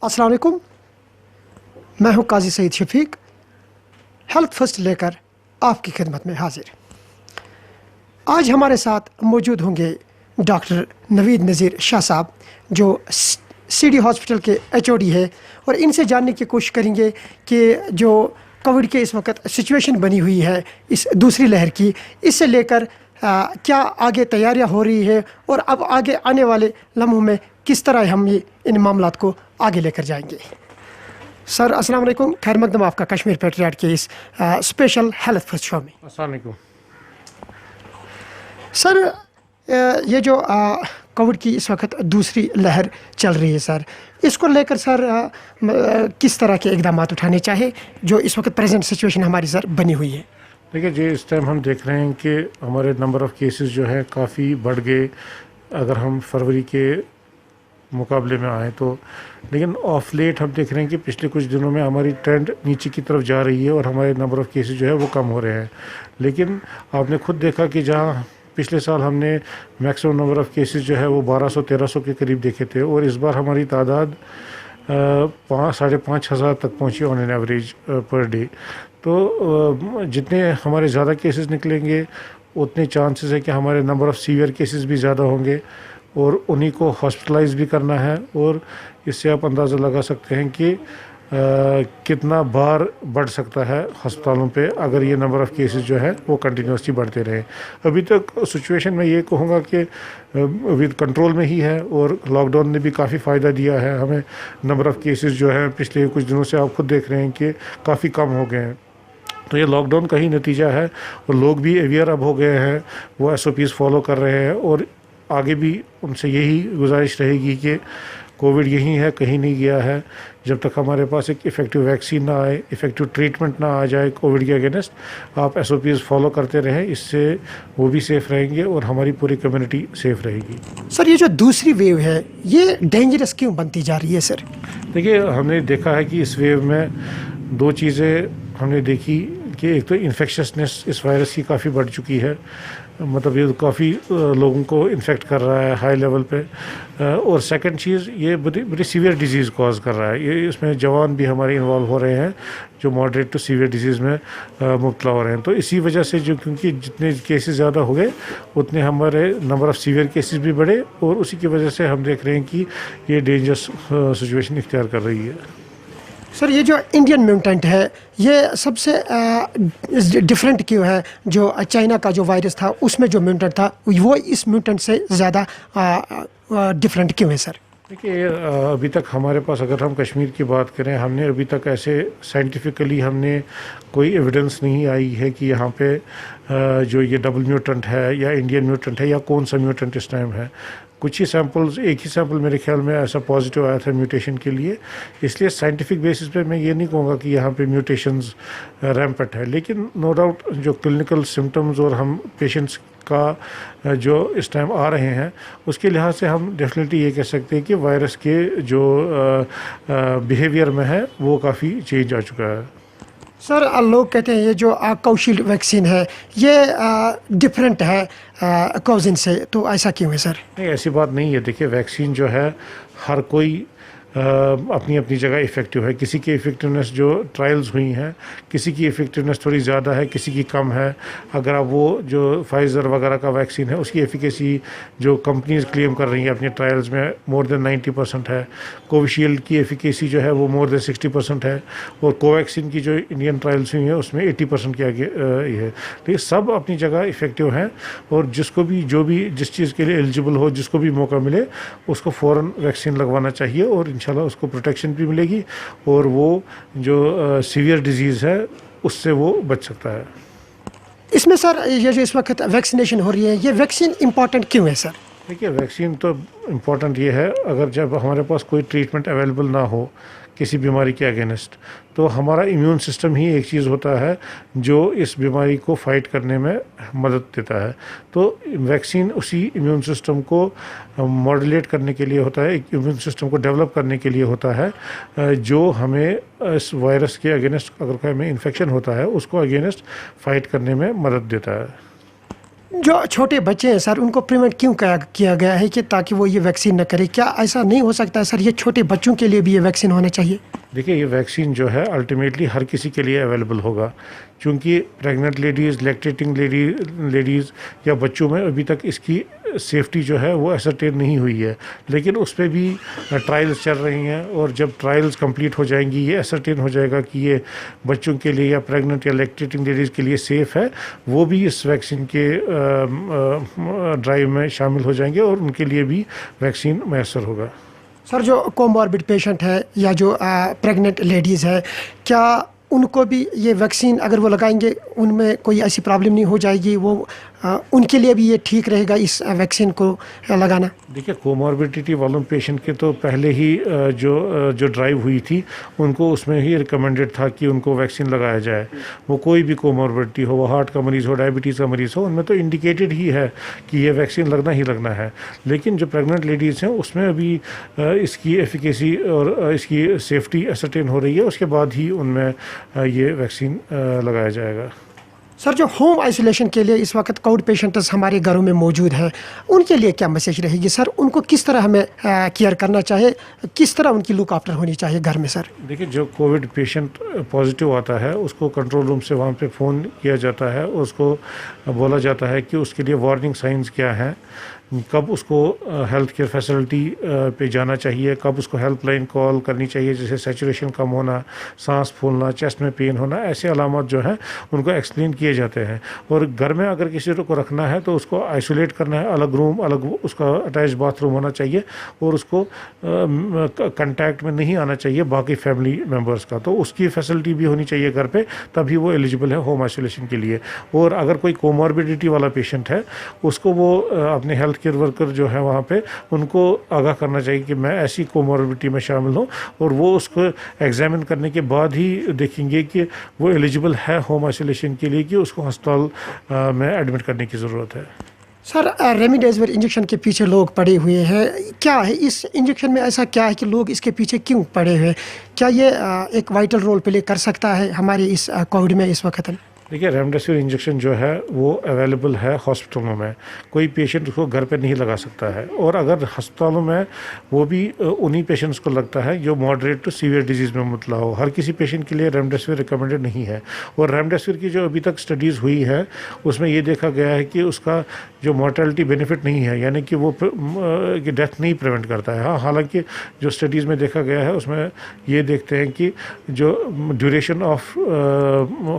अस्सलाम वालेकुम, मैं हूं काजी सईद शफीक, हेल्थ फर्स्ट लेकर आपकी खिदमत में हाजिर। आज हमारे साथ मौजूद होंगे डॉक्टर नवीद नज़ीर शाह साहब, जो सीडी हॉस्पिटल के एचओडी है, और इनसे जानने की कोशिश करेंगे कि जो कोविड के इस वक्त सिचुएशन बनी हुई है इस दूसरी लहर की, इससे लेकर क्या आगे तैयारियां हो रही है और अब आगे आने वाले लम्हों में किस तरह हम ये इन मामलात को आगे लेकर जाएंगे। सर अस्सलाम वालेकुम, खैर मकदम आपका कश्मीर पेट्रियाट के इस स्पेशल हेल्थ फर्स्ट शो में। अस्सलाम वालेकुम। सर ये जो कोविड की इस वक्त दूसरी लहर चल रही है सर, इसको लेकर सर किस तरह के इकदाम उठाने चाहिए जो इस वक्त प्रेजेंट सिचुएशन हमारी सर बनी हुई है? देखिए जी, इस टाइम हम देख रहे हैं कि हमारे नंबर ऑफ़ केसेस जो है काफ़ी बढ़ गए अगर हम फरवरी के मुकाबले में आए तो। लेकिन ऑफ लेट हम देख रहे हैं कि पिछले कुछ दिनों में हमारी ट्रेंड नीचे की तरफ जा रही है और हमारे नंबर ऑफ़ केसेस जो है वो कम हो रहे हैं। लेकिन आपने खुद देखा कि जहाँ पिछले साल हमने मैक्सिमम नंबर ऑफ़ केसेस जो है वो 1200-1300 के करीब देखे थे, और इस बार हमारी तादाद 5,500 हज़ार तक पहुँची on an average per day. तो जितने हमारे ज़्यादा केसेस निकलेंगे उतने चांसेस है कि हमारे नंबर ऑफ़ सीवियर केसेस भी ज़्यादा होंगे और उन्हीं को हॉस्पिटलाइज भी करना है। और इससे आप अंदाज़ा लगा सकते हैं कि कितना बार बढ़ सकता है अस्पतालों पे अगर ये नंबर ऑफ़ केसेस जो है वो कंटिन्यूसली बढ़ते रहे। अभी तक सिचुएशन में ये कहूँगा कि विद कंट्रोल में ही है, और लॉकडाउन ने भी काफ़ी फ़ायदा दिया है हमें। नंबर ऑफ़ केसेस जो है पिछले कुछ दिनों से आप खुद देख रहे हैं कि काफ़ी कम हो गए हैं। तो ये लॉकडाउन का ही नतीजा है, और लोग भी अवेयर अब हो गए हैं, वो SOPs फॉलो कर रहे हैं, और आगे भी उनसे यही गुजारिश रहेगी कि कोविड यहीं है, कहीं नहीं गया है। जब तक हमारे पास एक इफ़ेक्टिव वैक्सीन ना आए, इफ़ेक्टिव ट्रीटमेंट ना आ जाए कोविड के अगेंस्ट, आप SOPs फॉलो करते रहें, इससे वो भी सेफ़ रहेंगे और हमारी पूरी कम्युनिटी सेफ़ रहेगी। सर ये जो दूसरी वेव है ये डेंजरस क्यों बनती जा रही है सर? देखिए, हमने देखा है कि इस वेव में दो चीज़ें हमने देखी कि एक तो इन्फेक्शसनेस इस वायरस की काफ़ी बढ़ चुकी है, मतलब ये काफ़ी लोगों को इन्फेक्ट कर रहा है हाई लेवल पे, और सेकंड चीज़ ये बड़ी सीवियर डिजीज़ कॉज कर रहा है। ये इसमें जवान भी हमारे इन्वॉल्व हो रहे हैं जो मॉडरेट टू सीवियर डिजीज़ में मुब्तला हो रहे हैं। तो इसी वजह से जो, क्योंकि जितने केसेस ज़्यादा हो गए उतने हमारे नंबर ऑफ़ सीवियर केसेस भी बढ़े, और उसी की वजह से हम देख रहे हैं कि ये डेंजरस सिचुएशन इख्तियार कर रही है। सर ये जो इंडियन म्यूटेंट है ये सबसे डिफरेंट क्यों है? जो चाइना का जो वायरस था उसमें जो म्यूटेंट था वो इस म्यूटेंट से ज़्यादा डिफरेंट क्यों है सर? देखिए, अभी तक हमारे पास अगर हम कश्मीर की बात करें, हमने अभी तक ऐसे साइंटिफिकली हमने कोई एविडेंस नहीं आई है कि यहाँ पे जो ये डबल म्यूटेंट है या इंडियन म्यूटेंट है या कौन सा म्यूटेंट इस टाइम है। कुछ ही सैंपल्स, एक ही सैंपल मेरे ख्याल में ऐसा पॉजिटिव आया था म्यूटेशन के लिए, इसलिए साइंटिफिक बेसिस पे मैं ये नहीं कहूँगा कि यहाँ पे म्यूटेशंस रैम्पेंट है। लेकिन नो डाउट जो क्लिनिकल सिम्टम्स और हम पेशेंट्स का जो इस टाइम आ रहे हैं उसके लिहाज से हम डेफिनेटली ये कह सकते हैं कि वायरस के जो बिहेवियर में है वो काफ़ी चेंज आ चुका है। सर लोग कहते हैं ये जो कोविशील्ड वैक्सीन है ये डिफरेंट है कोविन से, तो ऐसा क्यों है सर? नहीं, ऐसी बात नहीं है। देखिए, वैक्सीन जो है हर कोई अपनी अपनी जगह इफ़ेक्टिव है। किसी की इफ़ेक्टिवनेस जो ट्रायल्स हुई हैं, किसी की इफ़ेक्टिवनेस थोड़ी ज़्यादा है, किसी की कम है। अगर आप वो जो फाइज़र वगैरह का वैक्सीन है उसकी एफिकेसी जो कंपनीज क्लेम कर रही हैं अपने ट्रायल्स में मोर देन 90% है। कोविशील्ड की एफिकेसी जो है वो मोर देन 60% है, और कोवैक्सीन की जो इंडियन ट्रायल्स हुई हैं उसमें 80% के आगे ये है। तो सब अपनी जगह इफ़ेक्टिव हैं, और जिसको भी जिस चीज़ के लिए एलिजिबल हो, जिसको भी मौका मिले उसको फ़ौरन वैक्सीन लगवाना चाहिए, और इंशाल्लाह उसको प्रोटेक्शन भी मिलेगी, और वो जो सीवियर डिजीज़ है उससे वो बच सकता है। इसमें सर ये जो इस वक्त वैक्सीनेशन हो रही है ये वैक्सीन इम्पॉर्टेंट क्यों है सर? देखिए, वैक्सीन तो इम्पॉर्टेंट ये है, अगर जब हमारे पास कोई ट्रीटमेंट अवेलेबल ना हो किसी बीमारी के अगेंस्ट, तो हमारा इम्यून सिस्टम ही एक चीज़ होता है जो इस बीमारी को फाइट करने में मदद देता है। तो वैक्सीन उसी इम्यून सिस्टम को मॉड्यूलेट करने के लिए होता है, एक इम्यून सिस्टम को डेवलप करने के लिए होता है, जो हमें इस वायरस के अगेंस्ट अगर हमें इन्फेक्शन होता है उसको अगेंस्ट फाइट करने में मदद देता है। जो छोटे बच्चे हैं सर, उनको प्रिवेंट क्यों किया गया है कि ताकि वो ये वैक्सीन न करें? क्या ऐसा नहीं हो सकता है सर, ये छोटे बच्चों के लिए भी ये वैक्सीन होना चाहिए? देखिए, ये वैक्सीन जो है अल्टीमेटली हर किसी के लिए अवेलेबल होगा, क्योंकि प्रेग्नेंट लेडीज़, लैक्टेटिंग लेडीज़ या बच्चों में अभी तक इसकी सेफ्टी जो है वो असरटेन नहीं हुई है। लेकिन उस पे भी ट्रायल्स चल रही हैं, और जब ट्रायल्स कंप्लीट हो जाएंगी, ये असरटेन हो जाएगा कि ये बच्चों के लिए या प्रेग्नेंट या लैक्टेटिंग लेडीज़ के लिए सेफ़ है, वो भी इस वैक्सीन के ड्राइव में शामिल हो जाएंगे और उनके लिए भी वैक्सीन मैसर होगा। सर, जो कोमॉर्बिड पेशेंट है या जो प्रेग्नेंट लेडीज़ है, क्या उनको भी ये वैक्सीन अगर वो लगाएंगे उनमें कोई ऐसी प्रॉब्लम नहीं हो जाएगी? वो उनके लिए भी ये ठीक रहेगा इस वैक्सीन को लगाना? देखिए, कोमॉर्बिडिटी वालों पेशेंट के तो पहले ही जो ड्राइव हुई थी, उनको उसमें ही रिकमेंडेड था कि उनको वैक्सीन लगाया जाए। वो कोई भी कोमॉर्बिडिटी हो, वो हार्ट का मरीज़ हो, डायबिटीज़ का मरीज़ हो, उनमें तो इंडिकेटेड ही है कि ये वैक्सीन लगना ही लगना है। लेकिन जो प्रेग्नेंट लेडीज़ हैं, उसमें अभी इसकी एफिकेसी और इसकी सेफ्टी असरटेन हो रही है, उसके बाद ही उनमें ये वैक्सीन लगाया जाएगा। सर, जो होम आइसोलेशन के लिए इस वक्त कोविड पेशेंट्स हमारे घरों में मौजूद हैं, उनके लिए क्या मैसेज रहेगी सर? उनको किस तरह हमें केयर करना चाहिए, किस तरह उनकी लुक आफ्टर होनी चाहिए घर में सर? देखिए, जो कोविड पेशेंट पॉजिटिव आता है, उसको कंट्रोल रूम से वहाँ पे फ़ोन किया जाता है, उसको बोला जाता है कि उसके लिए वार्निंग साइंस क्या हैं, कब उसको हेल्थ केयर फैसिलिटी पे जाना चाहिए, कब उसको हेल्पलाइन कॉल करनी चाहिए, जैसे सैचुरेशन कम होना, सांस फूलना, चेस्ट में पेन होना, ऐसे अलामत जो हैं उनको एक्सप्लेन किए जाते हैं। और घर में अगर किसी को रखना है तो उसको आइसोलेट करना है, अलग रूम, अलग उसका अटैच बाथरूम होना चाहिए, और उसको कंटैक्ट में नहीं आना चाहिए बाकी फैमिली मेम्बर्स का। तो उसकी फैसिलिटी भी होनी चाहिए घर पे, तभी वो एलिजिबल है होम आइसोलेशन के लिए। और अगर कोई कोमॉर्बिडिटी वाला पेशेंट है, उसको वो अपने हेल्थ केयर वर्कर जो है वहाँ पे, उनको आगाह करना चाहिए कि मैं ऐसी कोमॉर्बिडिटी में शामिल हूँ, और वो उसको एग्जामिन करने के बाद ही देखेंगे कि वो एलिजिबल है होम आइसोलेशन के लिए, कि उसको अस्पताल में एडमिट करने की ज़रूरत है। सर, रेमडेसिविर इंजेक्शन के पीछे लोग पड़े हुए हैं, क्या है इस इंजेक्शन में? ऐसा क्या है कि लोग इसके पीछे क्यों पड़े हुए हैं? क्या ये एक वाइटल रोल प्ले कर सकता है हमारे इस कोविड में इस वक्त? देखिए, रेमडेसिविर इंजेक्शन जो है वो अवेलेबल है हॉस्पिटलों में, कोई पेशेंट उसको घर पे नहीं लगा सकता है। और अगर अस्पतालों में, वो भी उन्हीं पेशेंट्स को लगता है जो मॉडरेट टू सीवियर डिजीज़ में मुबतला हो। हर किसी पेशेंट के लिए रेमडेसिविर रिकमेंडेड नहीं है। और रेमडेसिविर की जो अभी तक स्टडीज़ हुई है, उसमें ये देखा गया है कि उसका जो मॉर्टेलिटी बेनिफिट नहीं है, यानी कि वो कि डेथ नहीं प्रिवेंट करता है। हाँ, हालांकि जो स्टडीज़ में देखा गया है उसमें ये देखते हैं कि जो ड्यूरेशन ऑफ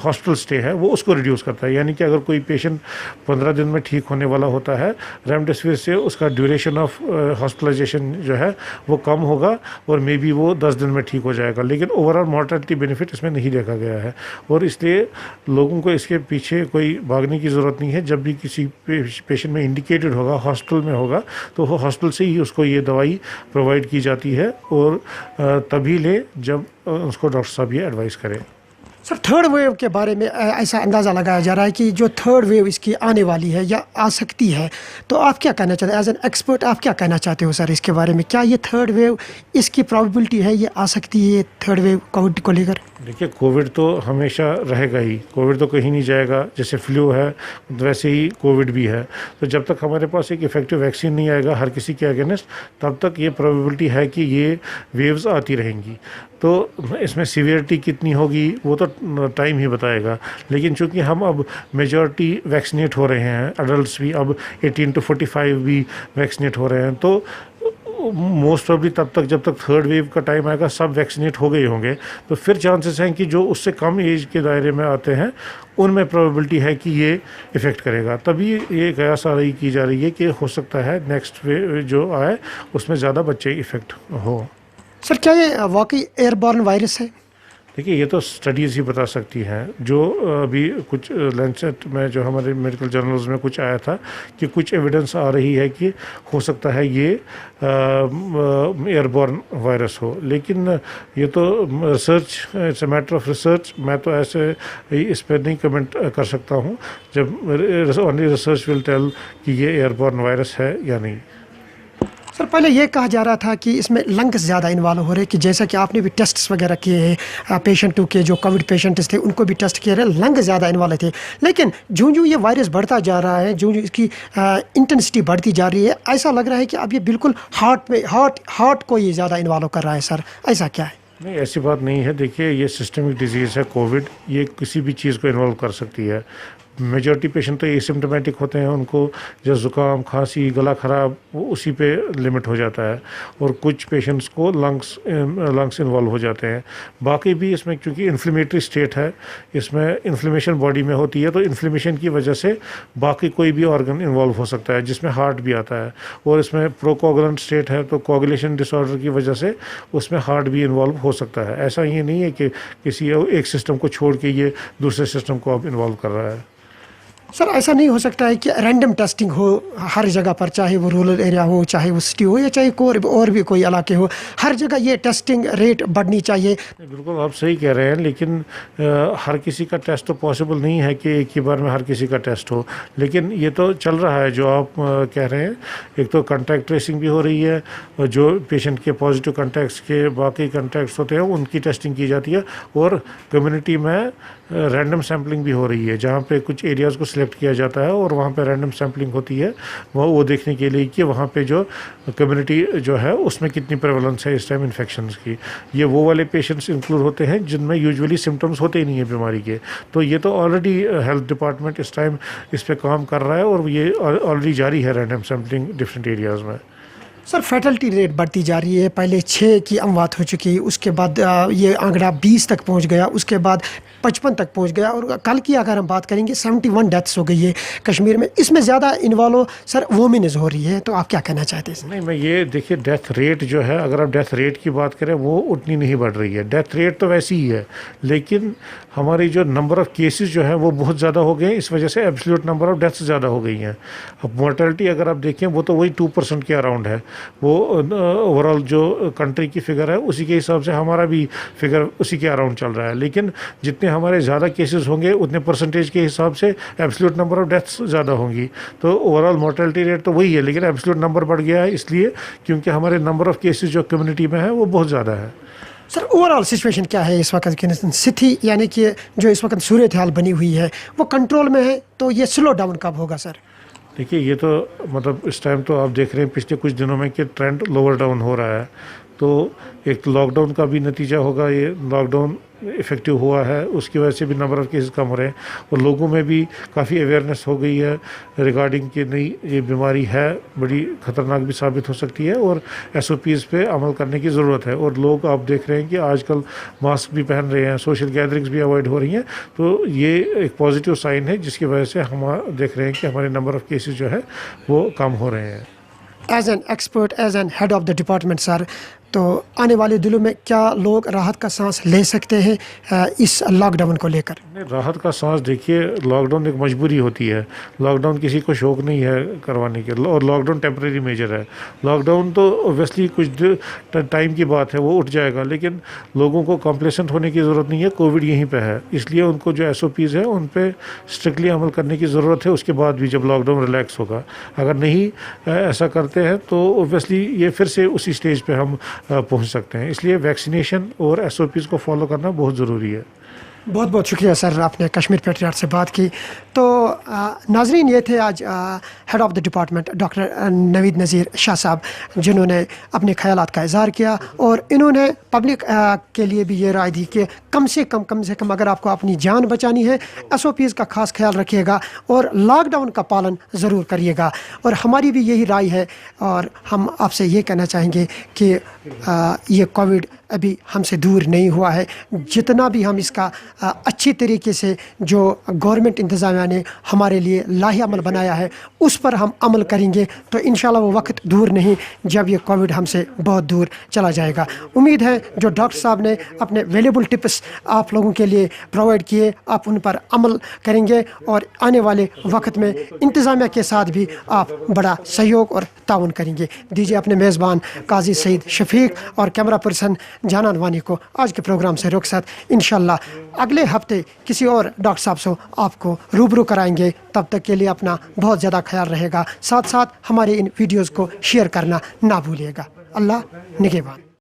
हॉस्पिटल स्टे है वो उसको रिड्यूस करता है। यानी कि अगर कोई पेशेंट 15 दिन में ठीक होने वाला होता है, रेमडेसिविर से उसका ड्यूरेशन ऑफ हॉस्पिटलाइजेशन जो है वो कम होगा, और मे बी वो 10 दिन में ठीक हो जाएगा। लेकिन ओवरऑल मॉर्टेलिटी बेनिफिट इसमें नहीं देखा गया है, और इसलिए लोगों को इसके पीछे कोई भागने की ज़रूरत नहीं है। जब भी किसी पेशेंट में इंडिकेटेड होगा, हॉस्पिटल में होगा, तो वो हॉस्पिटल से ही उसको ये दवाई प्रोवाइड की जाती है, और तभी ले जब उसको डॉक्टर साहब ये एडवाइस करें। सर, थर्ड वेव के बारे में ऐसा अंदाज़ा लगाया जा रहा है कि जो थर्ड वेव इसकी आने वाली है या आ सकती है, तो आप क्या कहना चाहते हैं एज एन एक्सपर्ट? आप क्या कहना चाहते हो सर इसके बारे में? क्या ये थर्ड वेव, इसकी प्रोबेबिलिटी है ये आ सकती है, थर्ड वेव कोविड को लेकर? देखिए, कोविड तो हमेशा रहेगा ही, कोविड तो कहीं नहीं जाएगा। जैसे फ्लू है वैसे ही कोविड भी है। तो जब तक हमारे पास एक इफेक्टिव वैक्सीन नहीं आएगा हर किसी के अगेंस्ट, तब तक ये प्रोबेबिलिटी है कि ये वेव्स आती रहेंगी। तो इसमें सीवियरिटी कितनी होगी वो तो टाइम ही बताएगा। लेकिन चूंकि हम अब मेजॉरिटी वैक्सीनेट हो रहे हैं, अडल्ट भी अब 18 to 45 भी वैक्सीनेट हो रहे हैं, तो मोस्ट प्रॉब्ली तब तक जब तक थर्ड वेव का टाइम आएगा सब वैक्सीनेट हो गए होंगे। तो फिर चांसेस हैं कि जो उससे कम एज के दायरे में आते हैं उनमें प्रोबेबिलिटी है कि ये इफ़ेक्ट करेगा। तभी ये कयास आ रही की जा रही है कि हो सकता है नेक्स्ट वेव जो आए उसमें ज़्यादा बच्चे इफ़ेक्ट हो। सर, क्या ये वाकई एयरबॉर्न वायरस है? देखिए, ये तो स्टडीज़ ही बता सकती हैं। जो अभी कुछ लैंसेट में जो हमारे मेडिकल जर्नल्स में कुछ आया था कि कुछ एविडेंस आ रही है कि हो सकता है ये एयरबॉर्न वायरस हो। लेकिन ये तो research, it's a matter of research. मैं तो ऐसे इस पर नहीं कमेंट कर सकता हूँ। जब ओनली रिसर्च विल टेल कि ये एयरबॉर्न वायरस है या नहीं। सर पहले ये कहा जा रहा था कि इसमें लंग्स ज़्यादा इन्वॉल्व हो रहे हैं, कि जैसा कि आपने भी टेस्ट्स वगैरह किए हैं पेशेंटों के, जो कोविड पेशेंट्स थे उनको भी टेस्ट किए रहे, लंग ज़्यादा इन्वॉल्व थे। लेकिन जो जो ये वायरस बढ़ता जा रहा है, जो जो इसकी इंटेंसिटी बढ़ती जा रही है, ऐसा लग रहा है कि अब ये बिल्कुल हार्ट को ये ज़्यादा इन्वॉल्व कर रहा है। सर ऐसा क्या है? नहीं, ऐसी बात नहीं है। देखिए, ये सिस्टमिक डिजीज़ है कोविड, ये किसी भी चीज़ को इन्वॉल्व कर सकती है। मेजॉरिटी पेशेंट तो एसिम्प्टोमेटिक होते हैं, उनको जो ज़ुकाम, खांसी, गला ख़राब, वो उसी पे लिमिट हो जाता है, और कुछ पेशेंट्स को लंग्स इन्वॉल्व हो जाते हैं। बाकी भी इसमें क्योंकि इन्फ्लेमेटरी स्टेट है, इसमें इन्फ्लेमेशन बॉडी में होती है, तो इन्फ्लेमेशन की वजह से बाकी कोई भी ऑर्गन इन्वॉल्व हो सकता है, जिसमें हार्ट भी आता है। और इसमें प्रोकोगुलेंट स्टेट है, तो कोगुलेशन डिसऑर्डर की वजह से उसमें हार्ट भी इन्वॉल्व हो सकता है। ऐसा ये नहीं है कि किसी एक सिस्टम को छोड़ के ये दूसरे सिस्टम को अब इन्वॉल्व कर रहा है। सर ऐसा नहीं हो सकता है कि रैंडम टेस्टिंग हो हर जगह पर, चाहे वो रूरल एरिया हो, चाहे वो सिटी हो, या चाहे और भी कोई इलाके हो, हर जगह ये टेस्टिंग रेट बढ़नी चाहिए? बिल्कुल आप सही कह रहे हैं, लेकिन हर किसी का टेस्ट तो पॉसिबल नहीं है कि एक ही बार में हर किसी का टेस्ट हो। लेकिन ये तो चल रहा है जो आप कह रहे हैं। एक तो कॉन्टैक्ट ट्रेसिंग भी हो रही है, और जो पेशेंट के पॉजिटिव कॉन्टैक्ट्स के बाकी कॉन्टैक्ट्स होते हैं उनकी टेस्टिंग की जाती है, और कम्युनिटी में रैंडम सैम्पलिंग भी हो रही है, जहाँ पे कुछ एरियाज़ को सिलेक्ट किया जाता है और वहाँ पे रैंडम सैम्पलिंग होती है, वो देखने के लिए कि वहाँ पे जो कम्युनिटी जो है उसमें कितनी प्रेवलेंस है इस टाइम इन्फेक्शंस की। ये वो वाले पेशेंट्स इंक्लूड होते हैं जिनमें यूजुअली सिम्टम्स होते ही नहीं है बीमारी के। तो ये तो ऑलरेडी हेल्थ डिपार्टमेंट इस टाइम इस पर काम कर रहा है, और ये ऑलरेडी जारी है रैंडम सैम्पलिंग डिफरेंट एरियाज़ में। सर फैटलिटी रेट बढ़ती जा रही है, पहले 6 की अमवात हो चुकी, उसके बाद ये आंकड़ा 20 तक पहुंच गया, उसके बाद 55 तक पहुंच गया, और कल की अगर हम बात करेंगे 71 डेथ्स हो गई है कश्मीर में। इसमें ज़्यादा इन्वॉल्व सर वोमेन्स हो रही है, तो आप क्या कहना चाहते हैं? नहीं, मैं ये देखिए, डेथ रेट जो है, अगर आप डेथ रेट की बात करें, वो उतनी नहीं बढ़ रही है। डेथ रेट तो वैसी ही है, लेकिन हमारी जो नंबर ऑफ़ केसेस जो है वो बहुत ज़्यादा हो गए हैं, इस वजह से एब्सोल्यूट नंबर ऑफ़ डेथ्स ज़्यादा हो गई हैं। अब मोर्टेलिटी अगर आप देखें, वो तो वही 2% के अराउंड है। वो ओवरऑल जो कंट्री की फिगर है उसी के हिसाब से हमारा भी फिगर उसी के अराउंड चल रहा है। लेकिन जितने हमारे ज़्यादा केसेस होंगे, उतने परसेंटेज के हिसाब से एब्सोल्यूट नंबर ऑफ़ डेथ्स ज़्यादा होंगी। तो ओवरऑल मोर्टेलिटी रेट तो वही है, लेकिन एब्सोल्यूट नंबर बढ़ गया है, इसलिए क्योंकि हमारे नंबर ऑफ़ केसेस जो कम्युनिटी में है वो बहुत ज़्यादा है। सर ओवरऑल सिचुएशन क्या है इस वक्त की स्थिति, यानी कि जो इस वक्त सूरत हाल बनी हुई है वो कंट्रोल में है, तो ये स्लो डाउन कब होगा सर? देखिए, ये तो मतलब इस टाइम तो आप देख रहे हैं पिछले कुछ दिनों में कि ट्रेंड लोअर डाउन हो रहा है। तो एक लॉकडाउन का भी नतीजा होगा, ये लॉकडाउन इफ़ेक्टिव हुआ है, उसकी वजह से भी नंबर ऑफ़ केसेस कम हो रहे हैं, और लोगों में भी काफ़ी अवेयरनेस हो गई है रिगार्डिंग कि नहीं, ये बीमारी है, बड़ी ख़तरनाक भी साबित हो सकती है, और SOPs पे अमल करने की ज़रूरत है। और लोग आप देख रहे हैं कि आजकल मास्क भी पहन रहे हैं, सोशल गैदरिंग्स भी अवॉइड हो रही हैं। तो ये एक पॉजिटिव साइन है, जिसकी वजह से हम देख रहे हैं कि हमारे नंबर ऑफ़ केसेस जो है वो कम हो रहे हैं। As an expert, as an head of the department sir, तो आने वाले दिनों में क्या लोग राहत का सांस ले सकते हैं इस लॉकडाउन को लेकर? राहत का सांस, देखिए, लॉकडाउन एक मजबूरी होती है। लॉकडाउन किसी को शौक नहीं है करवाने के, और लॉकडाउन टेम्परेरी मेजर है। लॉकडाउन तो ऑब्वियसली कुछ टाइम की बात है, वो उठ जाएगा, लेकिन लोगों को कॉम्प्लेसेंट होने की ज़रूरत नहीं है। कोविड यहीं पे है, इसलिए उनको जो SOPs है उन पे स्ट्रिक्टली अमल करने की ज़रूरत है। उसके बाद भी जब लॉकडाउन रिलैक्स होगा, अगर नहीं ऐसा करते हैं तो ऑब्वियसली ये फिर से उसी स्टेज पे हम पहुंच सकते हैं। इसलिए वैक्सीनेशन और SOPs को फॉलो करना बहुत ज़रूरी है। बहुत बहुत शुक्रिया सर, आपने कश्मीर पेट्रियाट से बात की। तो नाजरीन, ये थे आज head of the department doctor Naveed Nazir Shah साहब, जिन्होंने अपने ख़यालात का इज़हार किया, और इन्होंने पब्लिक के लिए भी ये राय दी कि कम से कम अगर आपको अपनी जान बचानी है, SOPs का खास ख्याल रखिएगा और लॉकडाउन का पालन ज़रूर करिएगा। और हमारी भी यही राय है, और हम आपसे ये कहना चाहेंगे कि ये कोविड अभी हमसे दूर नहीं हुआ है। जितना भी हम इसका अच्छी तरीके से जो गवर्नमेंट इंतज़ामिया ने हमारे लिए लाहेअमल बनाया है उस पर हम अमल करेंगे, तो इंशाल्लाह वो वक्त दूर नहीं जब ये कोविड हमसे बहुत दूर चला जाएगा। उम्मीद है जो डॉक्टर साहब ने अपने वैल्यूबल टिप्स आप लोगों के लिए प्रोवाइड किए, आप उन पर अमल करेंगे, और आने वाले वक्त में इंतज़ामिया के साथ भी आप बड़ा सहयोग और ताउन करेंगे। दीजिए अपने मेज़बान काजी सईद शफीक और कैमरा पर्सन जानन वानी को आज के प्रोग्राम से रुखसत। इंशाल्लाह अगले हफ्ते किसी और डॉक्टर साहब से आपको रूबरू कराएंगे। तब तक के लिए अपना बहुत ज़्यादा ख्याल रहेगा। साथ साथ हमारे इन वीडियोज़ को शेयर करना ना भूलिएगा। अल्लाह निगहबान।